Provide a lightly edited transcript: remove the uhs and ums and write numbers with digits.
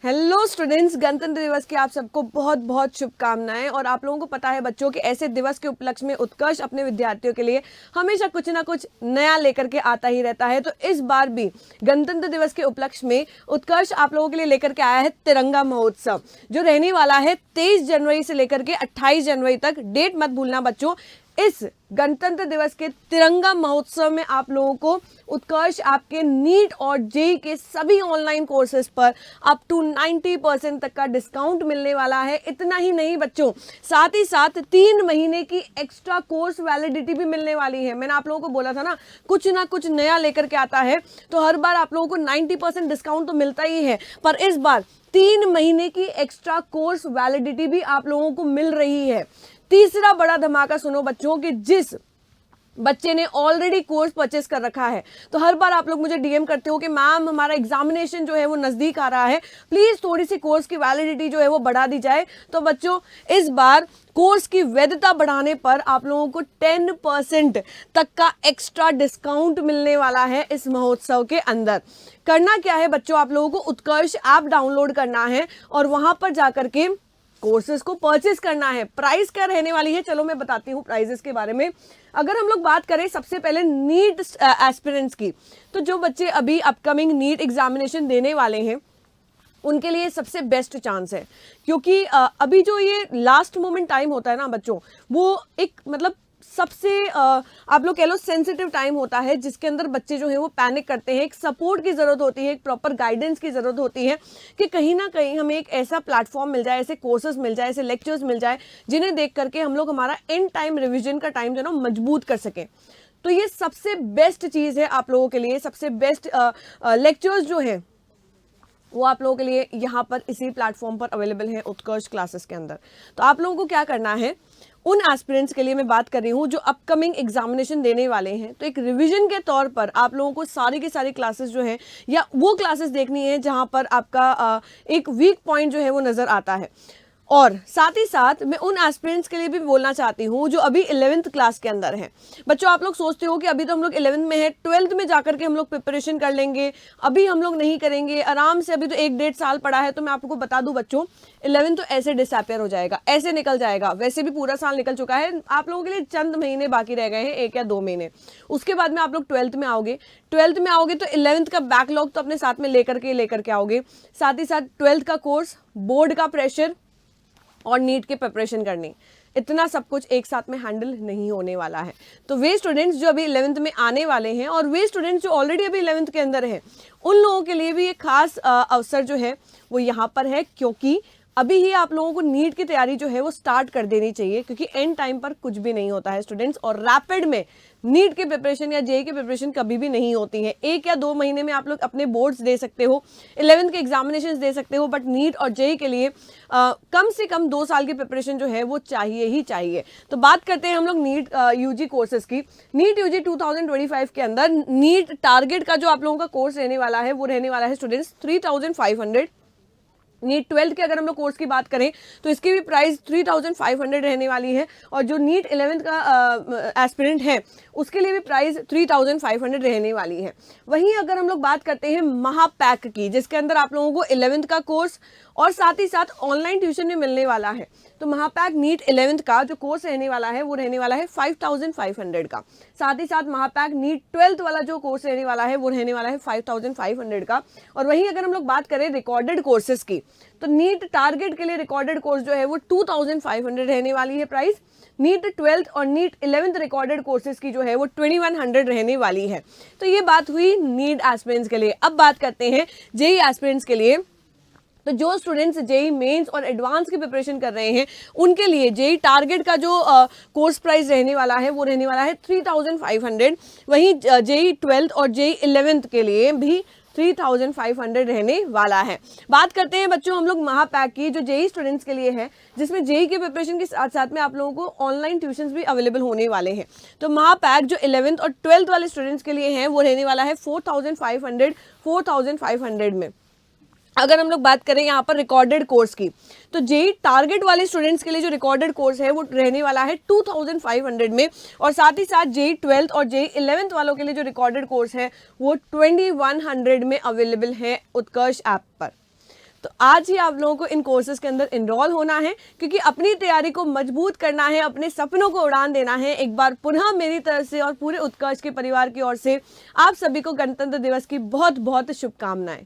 Hello students, गणतंत्र दिवस की आप सबको बहुत बहुत शुभकामनाएं। और आप लोगों को पता है बच्चों के ऐसे दिवस के उपलक्ष्य में उत्कर्ष अपने विद्यार्थियों के लिए हमेशा कुछ ना कुछ नया लेकर के आता ही रहता है। तो इस बार भी गणतंत्र दिवस के उपलक्ष्य में उत्कर्ष आप लोगों के लिए लेकर के आया है तिरंगा महोत्सव, जो रहने वाला है 23 जनवरी से लेकर के 28 जनवरी तक। डेट मत भूलना बच्चों। इस गणतंत्र दिवस के तिरंगा महोत्सव में आप लोगों को उत्कर्ष आपके नीट और जेई के सभी ऑनलाइन कोर्सेज पर अप टू 90% तक का डिस्काउंट मिलने वाला है। इतना ही नहीं बच्चों, साथ ही साथ 3 महीने की एक्स्ट्रा कोर्स वैलिडिटी भी मिलने वाली है। मैंने आप लोगों को बोला था ना कुछ नया लेकर के आता है, तो हर बार आप लोगों को 90% डिस्काउंट तो मिलता ही है, पर इस बार 3 महीने की एक्स्ट्रा कोर्स वैलिडिटी भी आप लोगों को मिल रही है। तीसरा बड़ा धमाका सुनो बच्चों कि जिस बच्चे ने ऑलरेडी कोर्स परचेस कर रखा है, तो हर बार आप लोग मुझे डीएम करते हो कि मैम हमारा एग्जामिनेशन जो है वो नजदीक आ रहा है, प्लीज थोड़ी सी कोर्स की वैलिडिटी जो है वो बढ़ा दी जाए। तो बच्चों इस बार कोर्स की वैधता बढ़ाने पर आप लोगों को 10% तक का एक्स्ट्रा डिस्काउंट मिलने वाला है इस महोत्सव के अंदर। करना क्या है बच्चों, आप लोगों को उत्कर्ष ऐप डाउनलोड करना है और वहां पर जाकर के कोर्सेज को परचेस करना है। प्राइस क्या रहने वाली है, चलो मैं बताती हूँ प्राइजेस के बारे में। अगर हम लोग बात करें सबसे पहले नीट एस्पिरेंट्स की, तो जो बच्चे अभी अपकमिंग नीट एग्जामिनेशन देने वाले हैं उनके लिए सबसे बेस्ट चांस है, क्योंकि अभी जो ये लास्ट मोमेंट टाइम होता है ना बच्चों, वो एक मतलब सबसे आप लोग कह लो सेंसिटिव टाइम होता है, जिसके अंदर बच्चे जो है वो पैनिक करते हैं। एक सपोर्ट की जरूरत होती है, एक प्रॉपर गाइडेंस की जरूरत होती है कि कहीं ना कहीं हमें एक ऐसा प्लेटफॉर्म मिल जाए, ऐसे कोर्सेज मिल जाए, ऐसे लेक्चर्स मिल जाए जिन्हें देख करके हम लोग हमारा एंड टाइम रिविजन का टाइम जो है ना मजबूत कर सकें। तो ये सबसे बेस्ट चीज है आप लोगों के लिए। सबसे बेस्ट लेक्चर्स जो है वो आप लोगों के लिए यहाँ पर इसी प्लेटफॉर्म पर अवेलेबल है उत्कर्ष क्लासेस के अंदर। तो आप लोगों को क्या करना है, उन एस्पिरेंट्स के लिए मैं बात कर रही हूँ जो अपकमिंग एग्जामिनेशन देने वाले हैं, तो एक रिवीजन के तौर पर आप लोगों को सारी की सारी क्लासेस जो है या वो क्लासेस देखनी है जहाँ पर आपका एक वीक पॉइंट जो है वो नजर आता है। और साथ ही साथ मैं उन एस्पिरेंट्स के लिए भी बोलना चाहती हूँ जो अभी 11th क्लास के अंदर हैं। बच्चों आप लोग सोचते हो कि अभी तो हम लोग 11th में है, 12th में जाकर के हम लोग प्रिपरेशन कर लेंगे, अभी हम लोग नहीं करेंगे आराम से, अभी तो 1-1.5 साल पड़ा है। तो मैं आपको बता दूं बच्चों, 11th तो ऐसे डिसअपियर हो जाएगा, ऐसे निकल जाएगा। वैसे भी पूरा साल निकल चुका है, आप लोगों के लिए चंद महीने बाकी रह गए हैं, 1 या 2 महीने। उसके बाद में आप लोग 12th में आओगे। 12th में आओगे तो 11th का बैकलॉग तो अपने साथ में लेकर के आओगे। साथ ही साथ 12th का कोर्स, बोर्ड का प्रेशर और नीट के प्रिपरेशन करनी, इतना सब कुछ एक साथ में हैंडल नहीं होने वाला है। तो वे स्टूडेंट्स जो अभी 11th में आने वाले हैं और वे स्टूडेंट्स जो ऑलरेडी अभी 11th के अंदर हैं, उन लोगों के लिए भी एक खास अवसर जो है वो यहाँ पर है, क्योंकि अभी ही आप लोगों को नीट की तैयारी जो है वो स्टार्ट कर देनी चाहिए, क्योंकि एंड टाइम पर कुछ भी नहीं होता है स्टूडेंट्स। और रैपिड में नीट की प्रिपरेशन या जेई की प्रिपरेशन कभी भी नहीं होती है। 1 या 2 महीने में आप लोग अपने बोर्ड्स दे सकते हो, 11th के एग्जामिनेशंस दे सकते हो, बट नीट और जेई के लिए कम से कम 2 साल की प्रिपरेशन जो है वो चाहिए ही चाहिए। तो बात करते हैं हम लोग नीट यूजी कोर्सेज की। नीट यूजी 2025 के अंदर नीट टारगेट का जो आप लोगों का कोर्स रहने वाला है वो रहने वाला है स्टूडेंट्स 3500। नीट 12th के अगर हम लोग कोर्स की बात करें तो इसकी भी प्राइस 3500 रहने वाली है, और जो नीट 11th का एस्पिरेंट है उसके लिए भी प्राइस 3500 रहने वाली है। वहीं अगर हम लोग बात करते हैं महापैक की, जिसके अंदर आप लोगों को 11th का कोर्स और साथ ही साथ ऑनलाइन ट्यूशन भी मिलने वाला है, तो महापैक नीट 11th का जो कोर्स रहने वाला है वो रहने वाला है 5500 का। साथ ही साथ महापैक नीट 12th वाला जो कोर्स रहने वाला है वो रहने वाला है 5500 का। और वहीं अगर हम लोग बात करें रिकॉर्डेड कोर्सेज की, तो नीट टारगेट के लिए रिकॉर्डेड कोर्स जो है वो 2500 रहने वाली है प्राइस। नीट 12th और नीट 11th रिकॉर्डेड कोर्सेज की जो है वो 2100 रहने वाली है। तो ये बात हुई नीट एस्पिरेंट्स के लिए। अब बात करते हैं जेई एस्पिरेंट्स के लिए। तो जो स्टूडेंट्स जेई मेंस और एडवांस की प्रिपरेशन कर रहे हैं उनके लिए जेई टारगेट का जो कोर्स प्राइस रहने वाला है वो रहने वाला है 3500। वहीं जेई 12th और जेई 11th के लिए भी 3500 रहने वाला है। बात करते हैं बच्चों हम लोग महापैक की, जो जेई स्टूडेंट्स के लिए है, जिसमें जेई के प्रिपरेशन के साथ साथ में आप लोगों को ऑनलाइन ट्यूशंस भी अवेलेबल होने वाले हैं। तो महापैक जो 11th और 12th वाले स्टूडेंट्स के लिए है वो रहने वाला है 4500 में। अगर हम लोग बात करें यहाँ पर रिकॉर्डेड कोर्स की, तो जेई टारगेट वाले स्टूडेंट्स के लिए जो रिकॉर्डेड कोर्स है वो रहने वाला है 2500 में, और साथ ही साथ जेई 12th और जेई 11th वालों के लिए जो रिकॉर्डेड कोर्स है वो 2100 में अवेलेबल है उत्कर्ष ऐप पर। तो आज ही आप लोगों को इन कोर्सेज के अंदर इनरोल होना है, क्योंकि अपनी तैयारी को मजबूत करना है, अपने सपनों को उड़ान देना है। एक बार पुनः मेरी तरफ से और पूरे उत्कर्ष के परिवार की ओर से आप सभी को गणतंत्र दिवस की बहुत बहुत शुभकामनाएं।